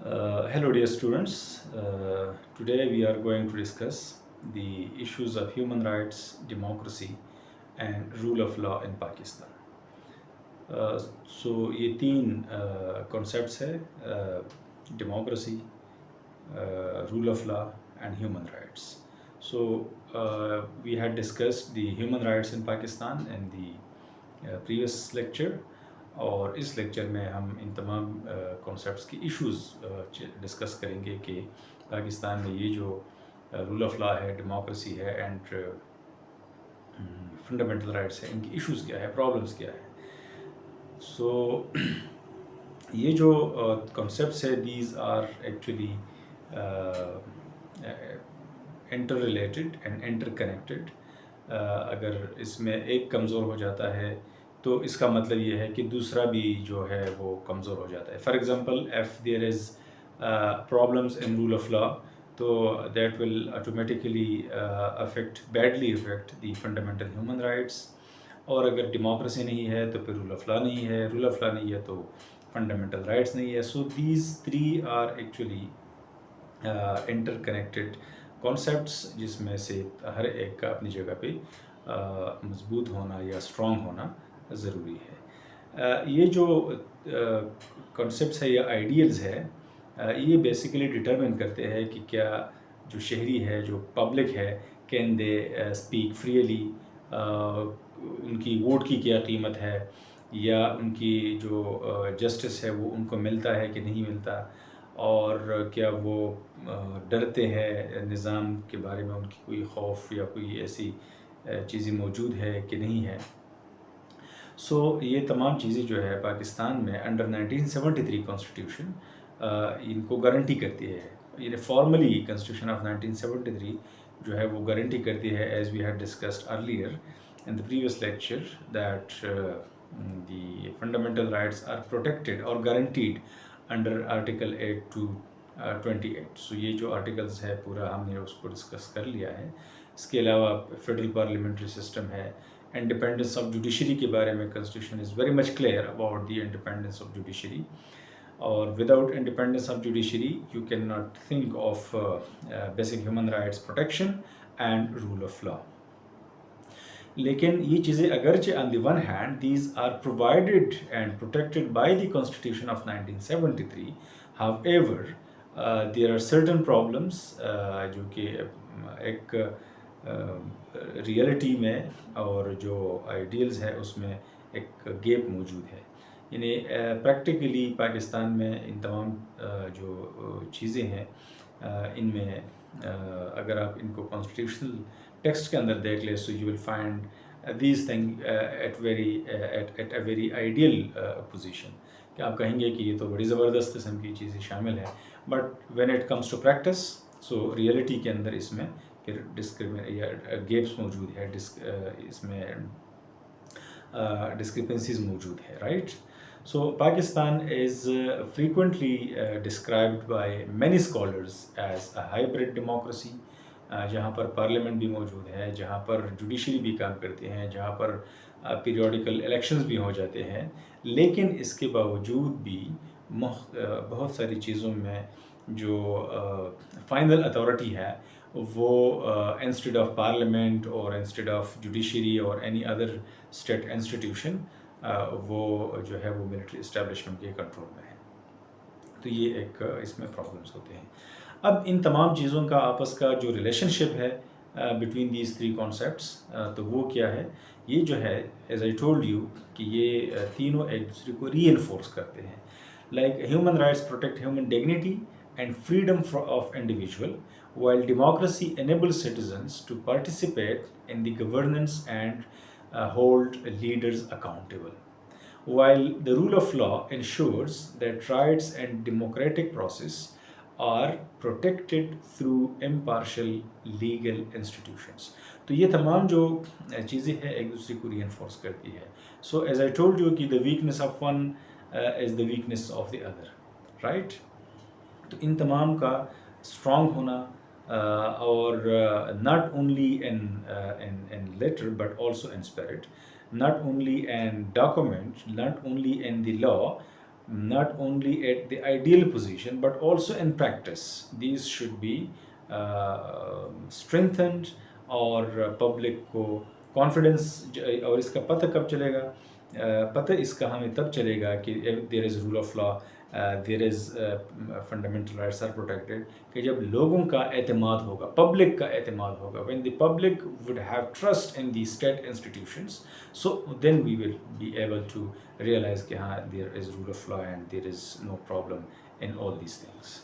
Hello, dear students. Today we are going to discuss the issues of human rights, democracy, and rule of law in Pakistan. So ये तीन concepts है democracy, rule of law, and human rights. So we had discussed the human rights in Pakistan in the previous lecture. और इस lecture में हम इन तमाम concepts की issues discuss करेंगे कि पाकिस्तान में ये जो रूल ऑफ लॉ है, डेमोक्रेसी है एंड फंडामेंटल राइट्स है, इनकी इश्यूज़ क्या है, प्रॉब्लम्स क्या है. सो ये जो कॉन्सेप्ट्स है, these are actually interrelated and interconnected. अगर इसमें एक कमज़ोर हो जाता है तो इसका मतलब ये है कि दूसरा भी जो है वो कमज़ोर हो जाता है. For example, if there is problems in rule of law, तो that will automatically badly affect the fundamental human rights. और अगर डेमोक्रेसी नहीं है तो फिर रूल ऑफ लॉ नहीं है, रूल ऑफ लॉ नहीं है तो फंडामेंटल राइट्स नहीं है. So these three are actually interconnected concepts, जिसमें से हर एक का अपनी जगह पे मजबूत होना या स्ट्रॉन्ग होना ज़रूरी है. ये जो कॉन्सेप्ट्स है या आइडियल्स है, ये बेसिकली डिटरमिन करते हैं कि क्या जो शहरी है, जो पब्लिक है, कैन दे स्पीक फ्रीली, उनकी वोट की क्या कीमत है, या उनकी जो जस्टिस है वो उनको मिलता है कि नहीं मिलता, और क्या वो डरते हैं निज़ाम के बारे में, उनकी कोई खौफ या कोई ऐसी चीज़ें मौजूद है कि नहीं है. सो ये तमाम चीज़ें जो है पाकिस्तान में अंडर 1973 कॉन्स्टिट्यूशन इनको गारंटी करती है. ये फॉर्मली कॉन्स्टिट्यूशन ऑफ 1973 जो है वो गारंटी करती है, as we had discussed earlier in the previous lecture, that the fundamental rights are protected or guaranteed under Article 8 to 28. So ये जो आर्टिकल्स है पूरा हमने उसको डिस्कस कर लिया है. इसके अलावा फेडरल पार्लियामेंट्री सिस्टम है. इंडिपेंडेंस ऑफ जुडिशरी के बारे में constitution is very much clear about the independence of judiciary. और without independence of judiciary you can not think of basic human rights protection and rule of law. लेकिन ये चीज़ें अगरचे on the one hand these are provided and protected by the constitution of 1973, however there are certain problems जो कि एक reality में और जो आइडियल्स है उसमें एक गैप मौजूद है. यानी प्रैक्टिकली पाकिस्तान में इन तमाम जो चीज़ें हैं, इनमें अगर आप इनको कॉन्स्टिट्यूशनल टेक्स्ट के अंदर देख ले, so you will find these thing at a very ideal position, कि आप कहेंगे कि ये तो बड़ी ज़बरदस्त किस्म की चीज़ें शामिल है. But when it comes to practice, so reality के अंदर इसमें फिर गैप्स मौजूद है, इसमें डिस्क्रिपेंसीज मौजूद है, right. So Pakistan is frequently described by many scholars as a hybrid democracy, जहाँ पर पार्लियामेंट भी मौजूद है, जहाँ पर जुडिशरी भी काम करते हैं, जहाँ पर पीरियोडिकल इलेक्शंस भी हो जाते हैं. लेकिन इसके बावजूद भी बहुत सारी चीज़ों में जो फाइनल अथॉरिटी है वो इंस्टेड ऑफ पार्लियामेंट और इंस्टेड ऑफ जुडिशरी और एनी अदर स्टेट इंस्टीट्यूशन, वो जो है वो मिलिट्री इस्टेब्लिशमेंट के कंट्रोल में है. तो ये एक इसमें प्रॉब्लम्स होते हैं. अब इन तमाम चीज़ों का आपस का जो रिलेशनशिप है बिटवीन दीज थ्री कॉन्सेप्ट्स, तो वो क्या है, ये जो है एज आई टोल्ड यू कि ये तीनों एक दूसरे को रीइंफोर्स करते हैं. Like human rights protect human dignity and freedom of individual, while democracy enables citizens to participate in the governance and hold leaders accountable, while the rule of law ensures that rights and democratic process are protected through impartial legal institutions. तो ये तमाम जो चीज़ें हैं एक दूसरे को reinforce करती है. So as I told you कि the weakness of one is the weakness of the other, right? तो इन तमाम का स्ट्रॉन्ग होना और not only in letter but also in spirit, not only in document, not only in the law, not only at the ideal position but also in practice. These should be strengthened और public को confidence और इसका पता कब चलेगा? पता इसका हमें तब चलेगा कि there is rule of law, there is fundamental rights are protected, कि जब लोगों का एतमाद होगा, पब्लिक का एतमाद होगा, when the public would have trust in the state institutions, so then we will be able to realize कि हाँ, there is rule of law and there is no problem in all these things.